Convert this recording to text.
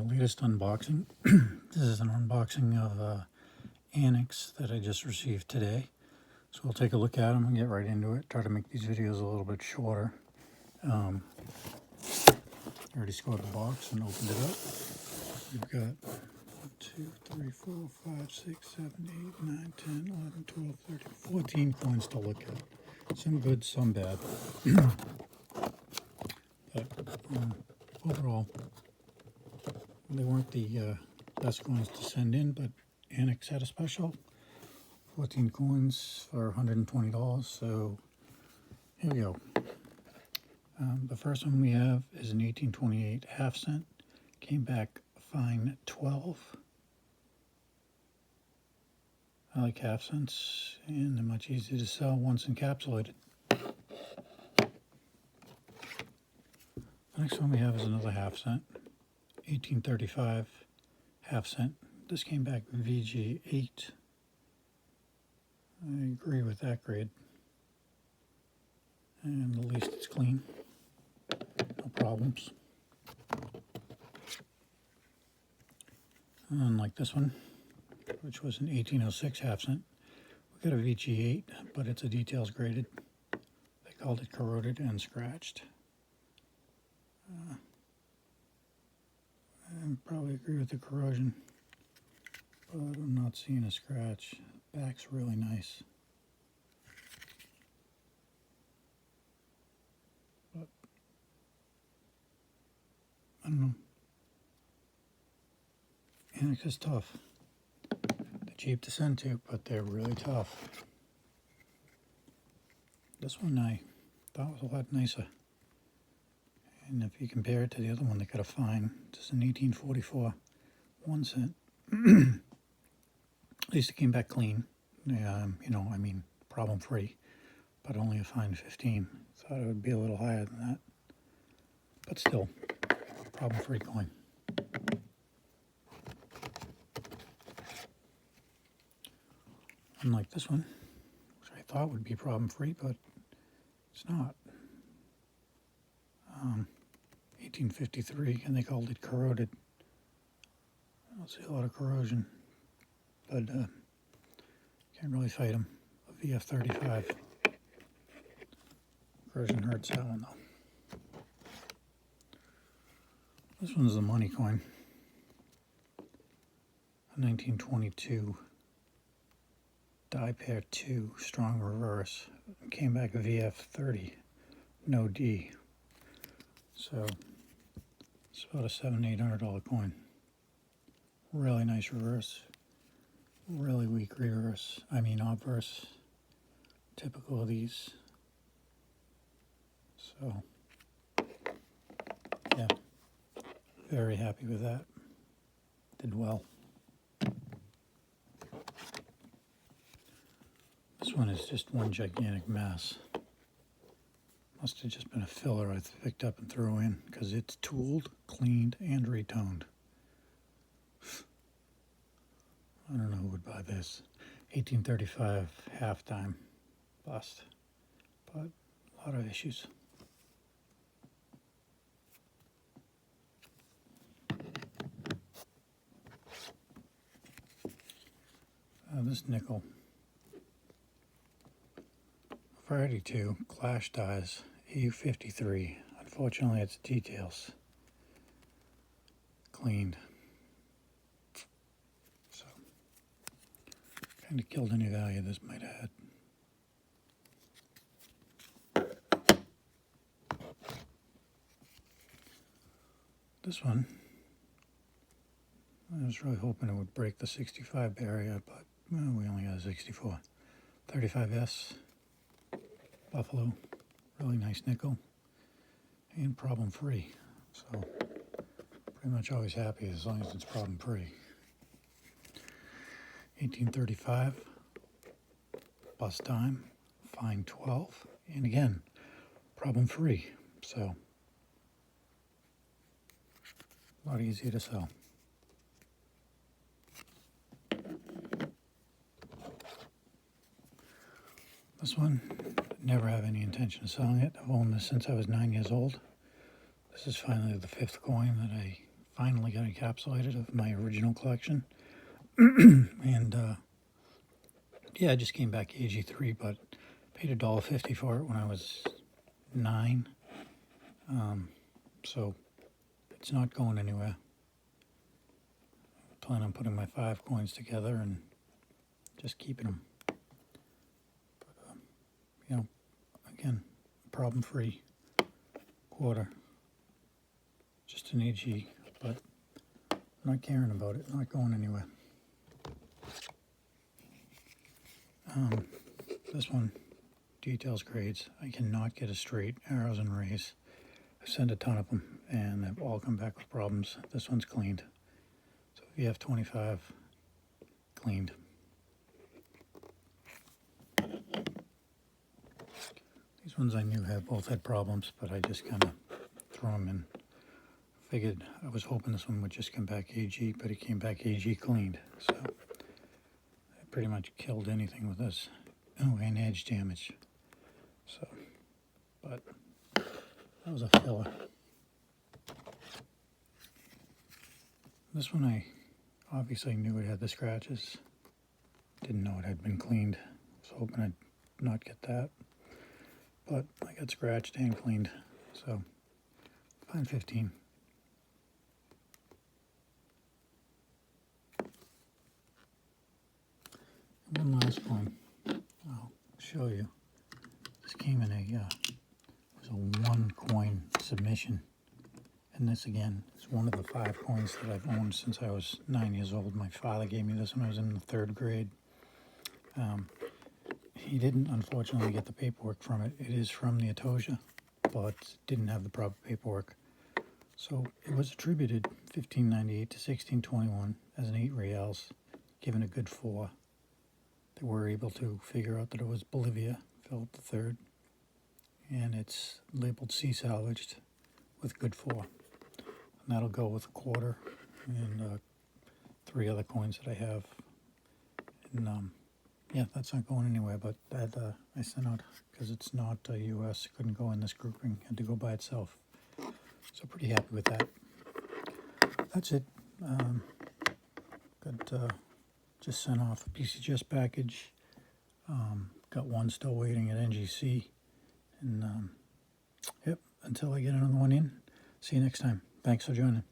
latest unboxing. This is an unboxing of Anacs that I just received today. So we'll take a look at them and get right into it. Try to make these videos a little bit shorter. I already scored the box and opened it up. We've got 1, 2, 3, 4, 5, 6, 7, 8, 9, 10, 11, 12, 13, 14 coins to look at. Some good, some bad. But overall, they weren't the best coins to send in, but Anacs had a special. 14 coins for $120, so here we go. The first one we have is an 1828 half cent. Came back fine 12. I like half cents, and they're much easier to sell once encapsulated. The next one we have is another half cent. 1835 half cent. This came back VG8. I agree with that grade. And at least it's clean. No problems. Unlike this one, which was an 1806 half cent. We got a VG8, but it's a details graded. They called it corroded and scratched. I probably agree with the corrosion, but I'm not seeing a scratch. Back's really nice. But I don't know. Anacs is tough. They're cheap to send to, but they're really tough. This one I thought was a lot nicer. And if you compare it to the other one, they got a fine. This is an 1844, 1 cent. At least it came back clean. Problem free, but only a fine 15. Thought it would be a little higher than that, but still, problem free coin. Unlike this one, which I thought would be problem free, but it's not. 1853, and they called it corroded. I don't see a lot of corrosion, but can't really fight them. A VF35. Corrosion hurts that one though. This one's the money coin. A 1922 die pair 2 strong reverse. Came back a VF30, no D. So it's about a $700-800 coin. Really nice reverse. Really weak reverse. Obverse. Typical of these. So yeah, very happy with that. Did well. This one is just one gigantic mess. Must have just been a filler I picked up and threw in, because it's tooled, cleaned, and retoned. I don't know who would buy this. 1835 halftime bust, but a lot of issues. This nickel. Variety 2 Clash dies. EU53. Unfortunately, it's details. Cleaned. So, kind of killed any value this might have had. This one, I was really hoping it would break the 65 barrier, but well, we only got a 64. 35S. Buffalo, really nice nickel, and problem free. So pretty much always happy as long as it's problem free. 1835, bust time, fine 12, and again, problem free. So a lot easier to sell. This one, never have any intention of selling it. I've owned this since I was 9 years old. This is finally the 5th coin that I finally got encapsulated of my original collection. And yeah, I just came back AG3, but paid $1.50 for it when I was 9. So it's not going anywhere. I plan on putting my 5 coins together and just keeping them. But, you know, again, problem-free quarter. Just an AG, but I'm not caring about it, not going anywhere. This one, details grades. I cannot get a straight arrows and rays. I've sent a ton of them, and they've all come back with problems. This one's cleaned. So VF25, cleaned. These ones I knew both had problems, but I just kind of threw them in. Figured, I was hoping this one would just come back AG, but it came back AG cleaned. So I pretty much killed anything with this. Oh, and edge damage. So, but that was a filler. This one I obviously knew it had the scratches. Didn't know it had been cleaned. Was hoping I'd not get that. But I got scratched and cleaned. So, fine 15. One last coin. I'll show you. This came in it was a 1 coin submission. And this again is one of the 5 coins that I've owned since I was 9 years old. My father gave me this when I was in the 3rd grade. He didn't unfortunately get the paperwork from it. It is from the Atosia, but didn't have the proper paperwork. So it was attributed 1598 to 1621 as an 8 reals, given a good 4. They were able to figure out that it was Bolivia, Philip III, and it's labeled sea salvaged with good 4. And that'll go with a quarter and 3 other coins that I have. And yeah, that's not going anywhere, but that I sent out because it's not US. It couldn't go in this grouping, had to go by itself. So pretty happy with that. That's it. Just sent off a PCGS package. Got one still waiting at NGC. And yep, until I get another one in. See you next time. Thanks for joining.